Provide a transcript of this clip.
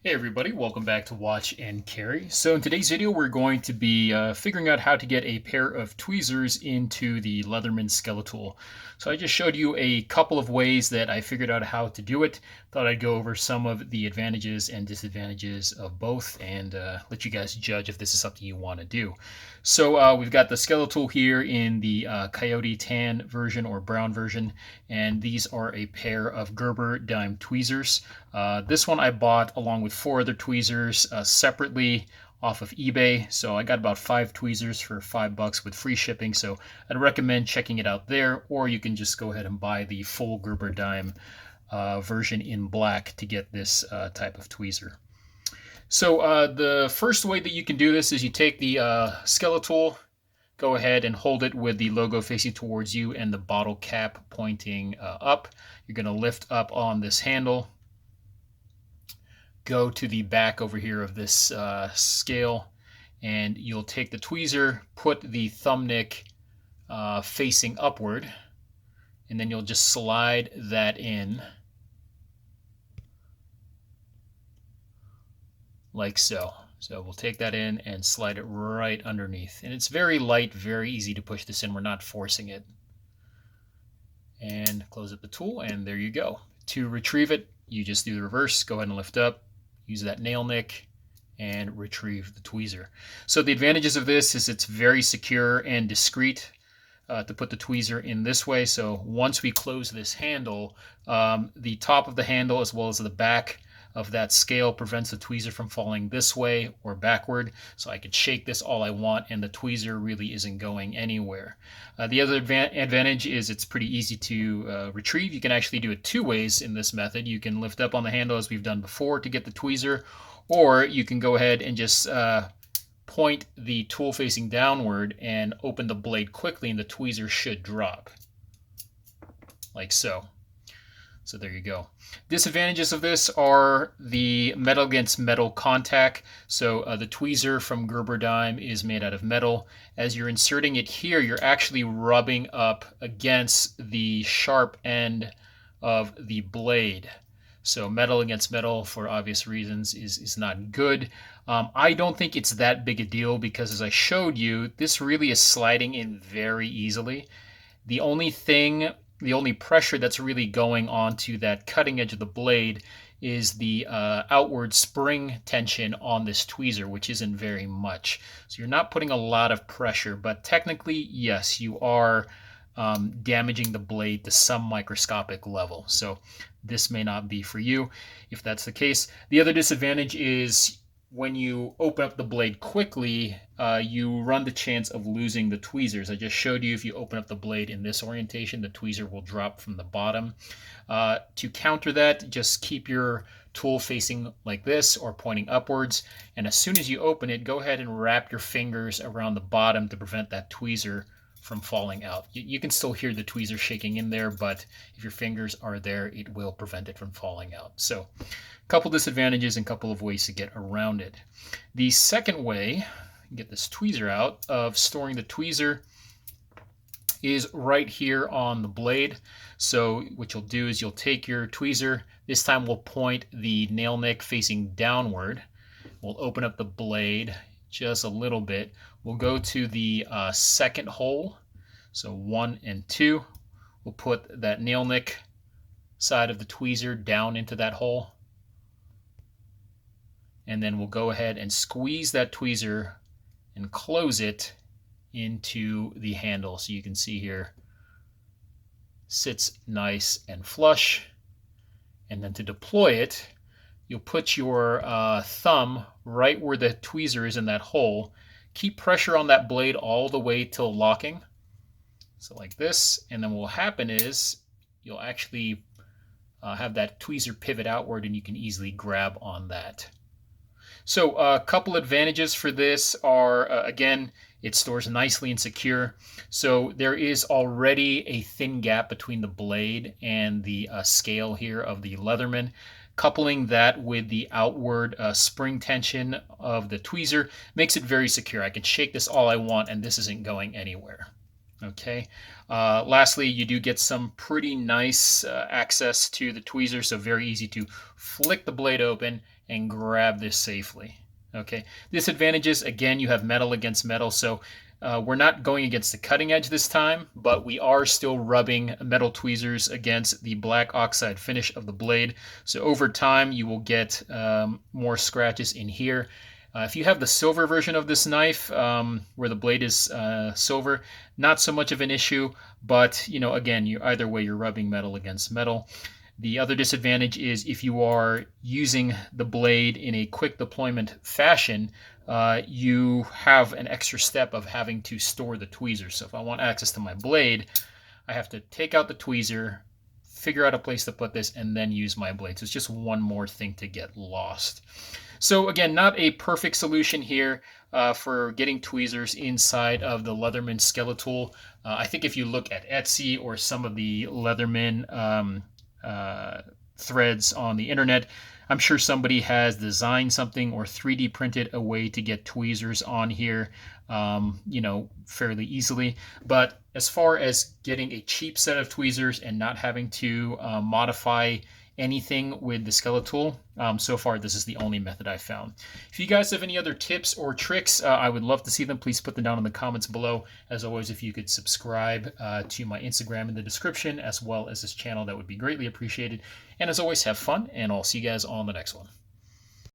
Hey everybody, welcome back to Watch and Carry. So in today's video, we're going to be figuring out how to get a pair of tweezers into the Leatherman Skeletool. So I just showed you a couple of ways that I figured out how to do it. Thought I'd go over some of the advantages and disadvantages of both and let you guys judge if this is something you want to do. So we've got the Skeletool here in the Coyote tan version or brown version, and these are a pair of Gerber Dime tweezers. This one I bought along with four other tweezers separately off of eBay. So I got about 5 tweezers for $5 with free shipping. So I'd recommend checking it out there, or you can just go ahead and buy the full Gerber Dime version in black to get this type of tweezer. So the first way that you can do this is you take the Skeletool, go ahead and hold it with the logo facing towards you and the bottle cap pointing up. You're going to lift up on this handle, go to the back over here of this scale, and you'll take the tweezer, put the thumb nick facing upward, and then you'll just slide that in like so. So we'll take that in and slide it right underneath. And it's very light, very easy to push this in. We're not forcing it. And close up the tool, and there you go. To retrieve it, you just do the reverse. Go ahead and lift up, use that nail nick, and retrieve the tweezer. So the advantages of this is it's very secure and discreet to put the tweezer in this way. So once we close this handle, the top of the handle as well as the back of that scale prevents the tweezer from falling this way or backward. So I could shake this all I want and the tweezer really isn't going anywhere. The other advantage is it's pretty easy to retrieve. You can actually do it two ways in this method. You can lift up on the handle as we've done before to get the tweezer, or you can go ahead and just point the tool facing downward and open the blade quickly, and the tweezer should drop like so. So there you go. Disadvantages of this are the metal against metal contact. So the tweezer from Gerber Dime is made out of metal. As you're inserting it here, you're actually rubbing up against the sharp end of the blade. So metal against metal, for obvious reasons, is not good. I don't think it's that big a deal because, as I showed you, this really is sliding in very easily. The only pressure that's really going onto that cutting edge of the blade is the outward spring tension on this tweezer, which isn't very much. So you're not putting a lot of pressure, but technically, yes, you are damaging the blade to some microscopic level. So this may not be for you if that's the case. The other disadvantage is when you open up the blade quickly, you run the chance of losing the tweezers. I just showed you if you open up the blade in this orientation, the tweezer will drop from the bottom. To counter that, just keep your tool facing like this or pointing upwards. And as soon as you open it, go ahead and wrap your fingers around the bottom to prevent that tweezer from falling out. You can still hear the tweezer shaking in there, but if your fingers are there, it will prevent it from falling out. So a couple disadvantages and a couple of ways to get around it. The second way, get this tweezer out, of storing the tweezer is right here on the blade. So what you'll do is you'll take your tweezer. This time we'll point the nail nick facing downward. We'll open up the blade just a little bit. We'll go to the second hole, so 1 and 2. We'll put that nail nick side of the tweezer down into that hole, and then we'll go ahead and squeeze that tweezer and close it into the handle. So you can see here, sits nice and flush. And then to deploy it, you'll put your thumb right where the tweezer is in that hole. Keep pressure on that blade all the way till locking. So like this, and then what will happen is you'll actually have that tweezer pivot outward and you can easily grab on that. So a couple advantages for this are, again, it stores nicely and secure. So there is already a thin gap between the blade and the scale here of the Leatherman. Coupling that with the outward spring tension of the tweezer makes it very secure. I can shake this all I want and this isn't going anywhere. Okay. Lastly, you do get some pretty nice access to the tweezer, so very easy to flick the blade open and grab this safely. Okay. Disadvantages, again, you have metal against metal, so we're not going against the cutting edge this time, but we are still rubbing metal tweezers against the black oxide finish of the blade. So over time, you will get more scratches in here. If you have the silver version of this knife, where the blade is silver, not so much of an issue, but again, either way, you're rubbing metal against metal. The other disadvantage is if you are using the blade in a quick deployment fashion, you have an extra step of having to store the tweezers. So if I want access to my blade, I have to take out the tweezer, figure out a place to put this, and then use my blade. So it's just one more thing to get lost. So again, not a perfect solution here for getting tweezers inside of the Leatherman Skeletool. I think if you look at Etsy or some of the Leatherman threads on the internet, I'm sure somebody has designed something or 3D printed a way to get tweezers on here, fairly easily. But as far as getting a cheap set of tweezers and not having to modify anything with the Skeletool, so far this is the only method I've found. If you guys have any other tips or tricks, I would love to see them. Please put them down in the comments below. As always, if you could subscribe to my Instagram in the description, as well as this channel, that would be greatly appreciated. And as always, have fun, and I'll see you guys on the next one.